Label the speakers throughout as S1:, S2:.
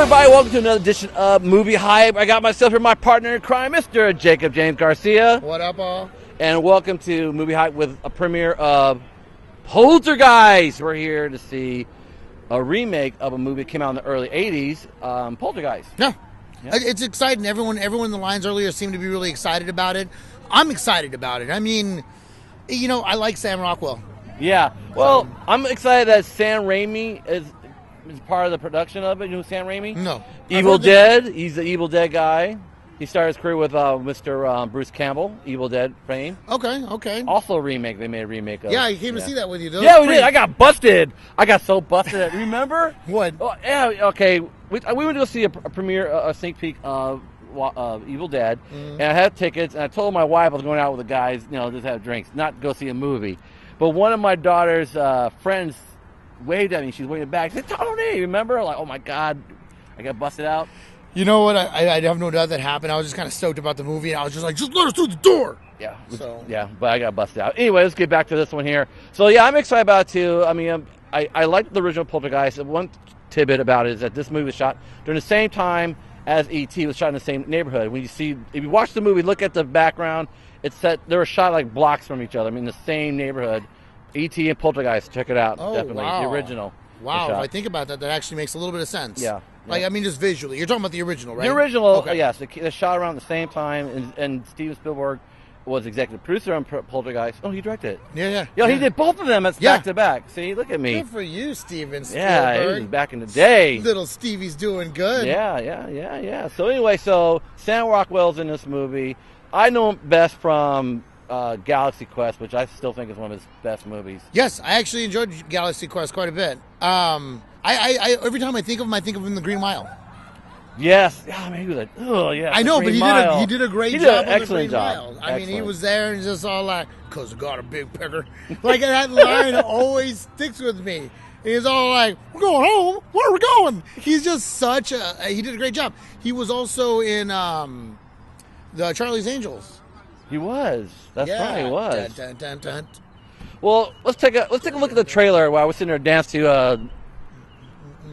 S1: everybody, welcome to another edition of Movie Hype. I got myself here, my partner in crime, Mr. Jacob James Garcia.
S2: What up, all?
S1: And welcome to Movie Hype with a premiere of Poltergeist. We're here to see a remake of a movie that came out in the early 80s, Poltergeist.
S2: Yeah. It's exciting. Everyone in the lines earlier seemed to be really excited about it. I'm excited about it. I mean, you know, I like Sam Rockwell.
S1: Yeah. Well, I'm excited that Sam Raimi is part of the production of it. You know Sam Raimi?
S2: No.
S1: Evil Dead. He's the Evil Dead guy. He started his career with Mr. Bruce Campbell, Evil Dead fame.
S2: Okay.
S1: Also a remake. They made a remake of.
S2: Yeah, I came to see that with you.
S1: Yeah, we did. I got busted. I got so busted. Remember?
S2: What?
S1: Oh, yeah, okay. We went to go see a premiere, a sneak peek of Evil Dead, and I had tickets, and I told my wife I was going out with the guys, you know, just have drinks, not go see a movie. But one of my daughter's friends waved at me. She's waving back. She said, "Tony, remember?" I'm like, oh my God, I got busted out.
S2: You know what? I have no doubt that happened. I was just kind of stoked about the movie, and I was just like, just let us through the door.
S1: Yeah.
S2: So
S1: yeah, but I got busted out. Anyway, let's get back to this one here. So yeah, I'm excited about it too. I mean, I like the original Poltergeist. One tidbit about it is that this movie was shot during the same time as E.T. was shot in the same neighborhood. When you see, if you watch the movie, look at the background. It's set. They were shot like blocks from each other. I mean, the same neighborhood. E.T. and Poltergeist. Check it out.
S2: Oh,
S1: definitely
S2: wow.
S1: the original.
S2: Wow, if I think about that, that actually makes a little bit of sense.
S1: Yeah.
S2: Like, I mean, just visually. You're talking about the original, right?
S1: The original,
S2: okay.
S1: Yes. They shot around the same time, and Steven Spielberg was executive producer on Poltergeist. Oh, he directed it.
S2: Yeah.
S1: Yo, he did both of them back to back. See, look at me.
S2: Good for you, Steven Spielberg.
S1: Yeah, he was back in the day.
S2: Little Stevie's doing good.
S1: Yeah. So anyway, Sam Rockwell's in this movie. I know him best from Galaxy Quest, which I still think is one of his best movies.
S2: Yes, I actually enjoyed Galaxy Quest quite a bit. I every time I think of him in The Green Mile.
S1: Yes. I mean, he was like, oh, yeah.
S2: I know, but he did a great job on The Green Mile. I mean, he was there and just all like, because I got a big pecker. Like, that line always sticks with me. He's all like, we're going home. Where are we going? He's just he did a great job. He was also in the Charlie's Angels.
S1: He was. That's right, he was.
S2: Dun, dun, dun, dun.
S1: Well, let's take a look at the trailer while we're sitting there dance to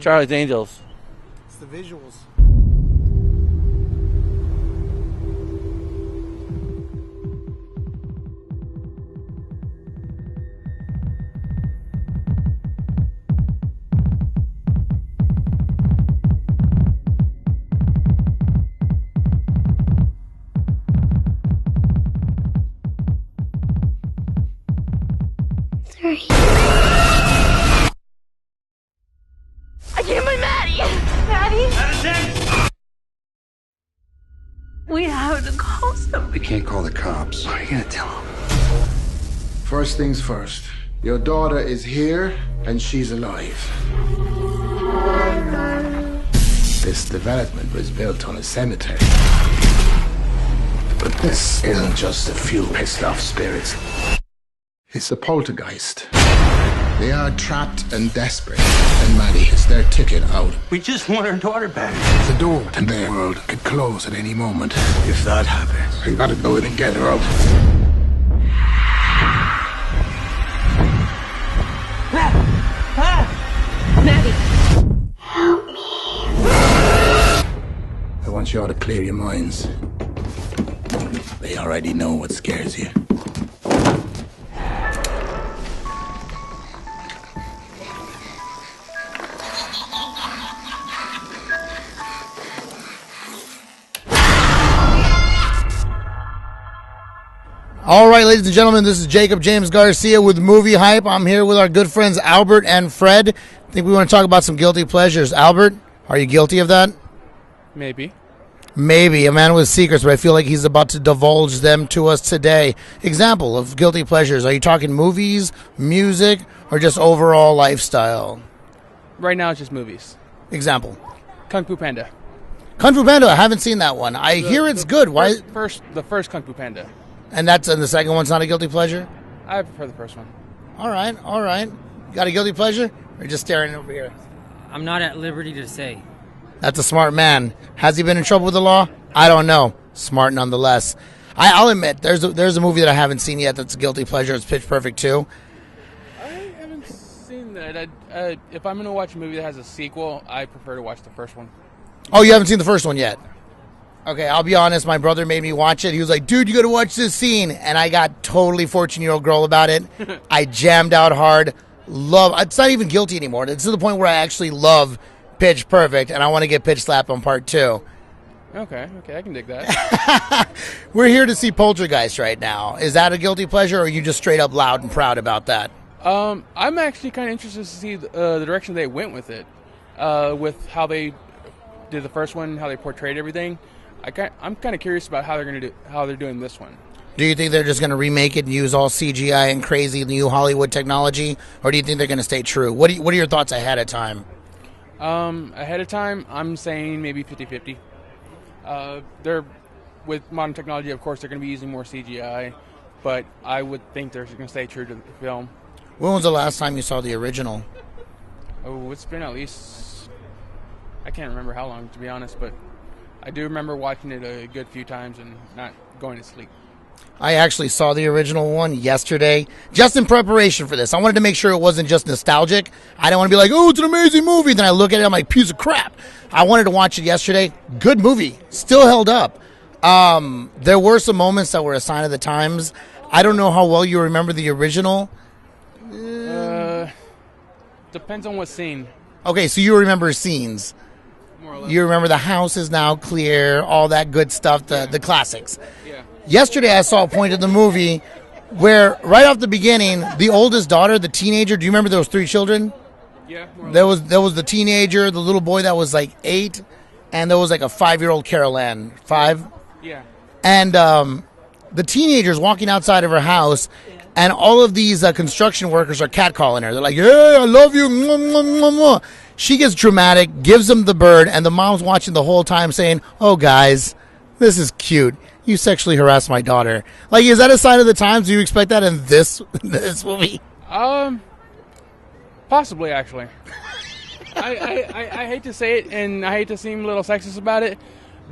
S1: Charlie's Angels.
S2: It's the visuals.
S3: I can't find Maddie! Maddie? We have to call somebody.
S4: We can't call the cops. What are you gonna tell them?
S5: First things first. Your daughter is here, and she's alive. This development was built on a cemetery. But this isn't just a few pissed off spirits. It's a poltergeist. They are trapped and desperate, and Maddie is their ticket out.
S4: We just want our daughter back.
S5: The door to their world could close at any moment.
S4: If that happens,
S5: We gotta go in and get her out.
S3: Maddie!
S5: I want you all to clear your minds. They already know what scares you.
S2: All right, ladies and gentlemen, this is Jacob James Garcia with Movie Hype. I'm here with our good friends Albert and Fred. I think we want to talk about some guilty pleasures. Albert, are you guilty of that?
S6: Maybe.
S2: Maybe. A man with secrets, but I feel like he's about to divulge them to us today. Example of guilty pleasures. Are you talking movies, music, or just overall lifestyle?
S6: Right now it's just movies.
S2: Example.
S6: Kung Fu Panda.
S2: Kung Fu Panda, I haven't seen that one. I hear it's good. Why?
S6: The first Kung Fu Panda.
S2: And the second one's not a guilty pleasure?
S6: I prefer the first one.
S2: All right. Got a guilty pleasure? Or just staring over here?
S7: I'm not at liberty to say.
S2: That's a smart man. Has he been in trouble with the law? I don't know. Smart nonetheless. I'll admit, there's a movie that I haven't seen yet that's a guilty pleasure. It's Pitch Perfect 2.
S6: I haven't seen that. If I'm going to watch a movie that has a sequel, I prefer to watch the first one.
S2: Oh, you haven't seen the first one yet? Okay, I'll be honest. My brother made me watch it. He was like, dude, you got to watch this scene. And I got totally 14-year-old girl about it. I jammed out hard. It's not even guilty anymore. It's to the point where I actually love Pitch Perfect, and I want to get Pitch Slap on part 2.
S6: Okay, I can dig that.
S2: We're here to see Poltergeist right now. Is that a guilty pleasure, or are you just straight up loud and proud about that?
S6: I'm actually kind of interested to see the direction they went with it, with how they did the first one, how they portrayed everything. I'm kind of curious about how they're doing this one.
S2: Do you think they're just going to remake it and use all CGI and crazy new Hollywood technology, or do you think they're going to stay true? What are your thoughts ahead of time?
S6: Ahead of time, I'm saying maybe 50-50. They're with modern technology, of course, they're going to be using more CGI, but I would think they're going to stay true to the film.
S2: When was the last time you saw the original?
S6: Oh, it's been at least, I can't remember how long, to be honest, but I do remember watching it a good few times and not going to sleep.
S2: I actually saw the original one yesterday, just in preparation for this. I wanted to make sure it wasn't just nostalgic. I don't want to be like, oh, it's an amazing movie. Then I look at it, I'm like, piece of crap. I wanted to watch it yesterday. Good movie. Still held up. There were some moments that were a sign of the times. I don't know how well you remember the original.
S6: Depends on what scene.
S2: Okay, so you remember scenes.
S6: More or less.
S2: You remember the house is now clear, all that good stuff, the classics.
S6: Yeah.
S2: Yesterday I saw a point in the movie where right off the beginning, the oldest daughter, the teenager, do you remember those 3 children?
S6: Yeah.
S2: There was the teenager, the little boy that was like 8, and there was like a 5-year-old Carol Ann. 5?
S6: Yeah.
S2: And the teenager's walking outside of her house, and all of these construction workers are catcalling her. They're like, "Hey, I love you." Mwah, mwah, mwah, mwah. She gets dramatic, gives them the bird, and the mom's watching the whole time saying, "Oh, guys, this is cute. You sexually harassed my daughter." Like, is that a sign of the times? Do you expect that in this movie?
S6: Possibly, actually. I hate to say it, and I hate to seem a little sexist about it,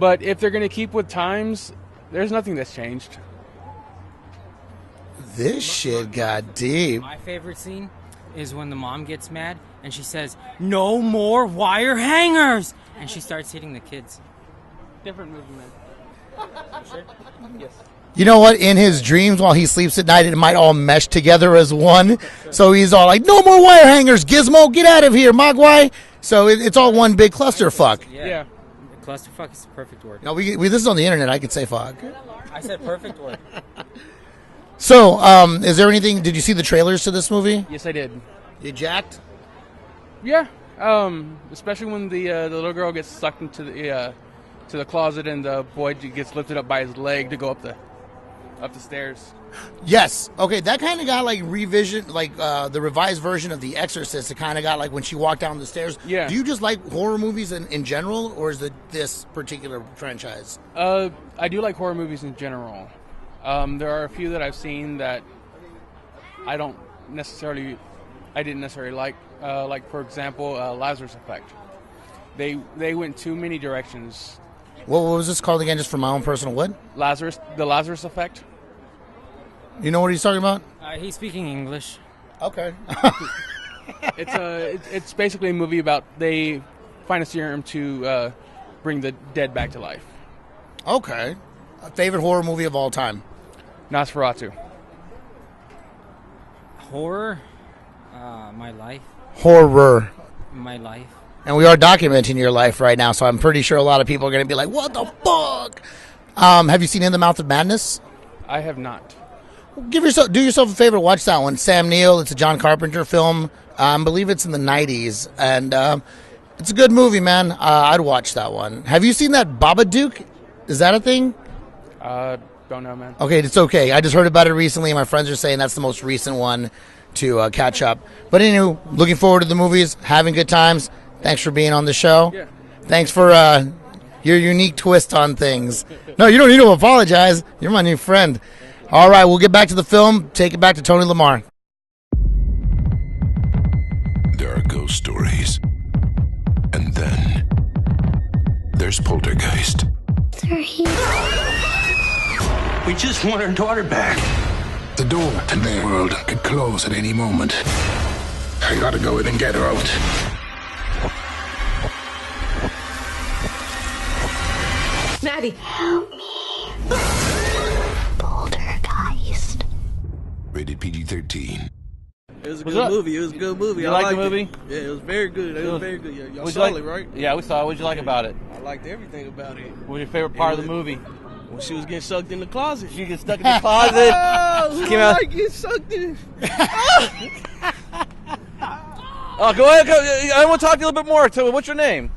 S6: but if they're going to keep with times, there's nothing that's changed.
S2: This shit got deep.
S7: My favorite scene is when the mom gets mad and she says, "No more wire hangers!" and she starts hitting the kids.
S6: Different movie, man. Sure? Yes.
S2: You know what? In his dreams while he sleeps at night, it might all mesh together as one. So he's all like, "No more wire hangers, Gizmo, get out of here, Mogwai." So it's all one big clusterfuck.
S6: Yeah.
S7: Clusterfuck is the perfect word.
S2: No, we this is on the internet. I could say fuck.
S7: I said perfect word.
S2: So, is there anything? Did you see the trailers to this movie?
S6: Yes, I did.
S2: You jacked?
S6: Yeah. Especially when the little girl gets sucked into the closet and the boy gets lifted up by his leg to go up the stairs.
S2: Yes. Okay, that kind of got like revision, like the revised version of The Exorcist. It kind of got like when she walked down the stairs.
S6: Yeah.
S2: Do you just like horror movies in general, or is it this particular franchise?
S6: I do like horror movies in general. There are a few that I've seen that I didn't necessarily like. Like, for example, Lazarus Effect. They went too many directions.
S2: What was this called again, just for my own personal what?
S6: The Lazarus Effect.
S2: You know what he's talking about?
S7: He's speaking English.
S2: Okay.
S6: It's basically a movie about they find a serum to bring the dead back to life.
S2: Okay. A favorite horror movie of all time?
S6: Nosferatu.
S7: Horror? My life.
S2: Horror.
S7: My life.
S2: And we are documenting your life right now, so I'm pretty sure a lot of people are going to be like, "What the fuck?" Have you seen In the Mouth of Madness?
S6: I have not.
S2: Do yourself a favor, watch that one. Sam Neill. It's a John Carpenter film. I believe it's in the 90s, and it's a good movie, man. I'd watch that one. Have you seen that Babadook? Is that a thing?
S6: Don't know, man.
S2: Okay, it's okay. I just heard about it recently, and my friends are saying that's the most recent one to catch up. But anyway, looking forward to the movies, having good times. Thanks for being on the show.
S6: Yeah.
S2: Thanks for your unique twist on things. No, you don't need to apologize. You're my new friend. All right, we'll get back to the film. Take it back to Tony LaMarr.
S8: There are ghost stories. And then there's Poltergeist.
S3: They're here.
S4: We just want our daughter back.
S5: The door to their world could close at any moment. I gotta go in and get her out.
S3: Maddie. Help me. Poltergeist.
S8: Rated PG-13.
S9: It was a good movie. It was a good movie.
S1: You
S9: I
S1: like
S9: liked
S1: the movie?
S9: It. Yeah, it was very good. It was very good. Y'all
S1: Would you
S9: saw
S1: like-
S9: it, right?
S1: Yeah, we saw it. What'd you like about it?
S9: I liked everything about it.
S1: What was your favorite part of the movie?
S9: When she was getting sucked in the closet.
S1: She gets stuck in the closet.
S9: Oh, who
S1: Came out-
S9: like get sucked in?
S1: Oh, go ahead. Go. I want to talk to you a little bit more. So, what's your name?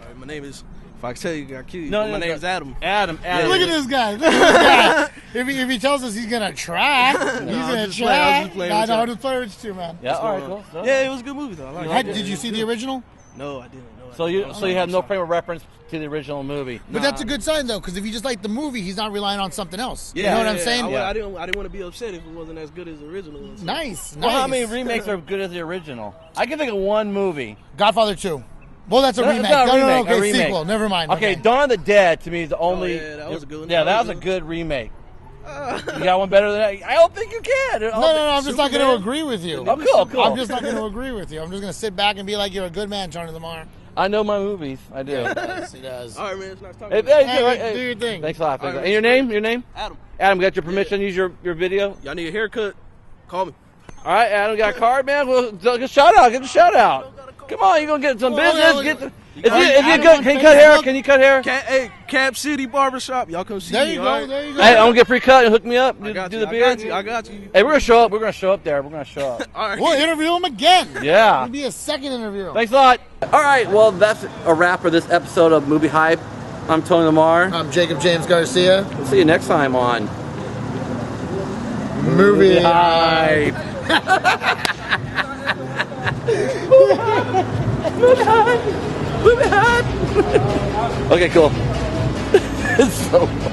S9: All right, my name is. If I tell you, I kill you.
S1: No,
S9: But
S1: no,
S9: my
S1: no.
S9: name is Adam.
S1: Adam.
S2: Look at this guy. Look at this guy. If he tells us he's gonna try, he's
S9: I'm
S2: gonna
S9: just
S2: try.
S9: playing. I'm just playing
S2: I
S9: with
S2: know
S9: y'all.
S2: how to play with you, man.
S1: Yeah. All right. Cool. So,
S9: Yeah, it was a good movie though. I liked it.
S2: Did you see the original?
S9: No, I didn't. No,
S1: So you have no frame of reference to the original movie.
S2: But that's a good sign though, because if you just like the movie, he's not relying on something else.
S9: Yeah,
S2: You know what I'm saying?
S9: I didn't want to be upset if it wasn't as good as the original. So.
S2: Nice.
S1: Well, how
S2: nice.
S1: many remakes are good as the original? I can think of one movie.
S2: Godfather 2. Well, that's a
S1: No,
S2: remake.
S1: it's not a
S2: No,
S1: remake, a
S2: okay,
S1: remake.
S2: sequel. Never mind.
S1: Okay, Dawn of the Dead to me is the only.
S9: yeah, that was a good one.
S1: Yeah, that was a good remake. You got one better than that? I don't think you can.
S2: No, I'm just not going to agree with you.
S1: Oh, cool.
S2: I'm just not going to agree with you. I'm just going to sit back and be like, you're a good man, Johnny LaMarr.
S1: I know my movies. I do.
S2: Yes, he does.
S9: All right, man. It's nice talking.
S1: Hey,
S9: to you.
S1: hey,
S2: Do your thing.
S1: Thanks a lot.
S9: All right,
S1: And your name? Your name?
S9: Adam.
S1: Adam, got your permission to use your video?
S9: Y'all need a haircut? Call me.
S1: All right, Adam, got a card, man? Well, get a shout out. Get a shout out. Come on, you going to get some business? Get the, if you good, can you cut hair? Can you cut hair?
S9: Hey, Cap City Barbershop. Y'all come see
S2: There
S9: me.
S2: you
S9: all
S2: go.
S9: right?
S2: There you go.
S1: Hey, I'm going to get free cut and hook me up.
S9: I got
S1: do
S9: you.
S1: the beard.
S9: I got you.
S1: Hey, we're going to show up. We're going to show up there. We're going to show up.
S9: All right.
S2: We'll interview him again.
S1: Yeah.
S2: It'll be a second interview.
S1: Thanks a lot. All right, well, that's a wrap for this episode of Movie Hype. I'm Tony LaMarr.
S2: I'm Jacob James Garcia.
S1: We'll see you next time on
S2: Movie
S1: Hype. Movie Hype. Okay, cool. It's so funny.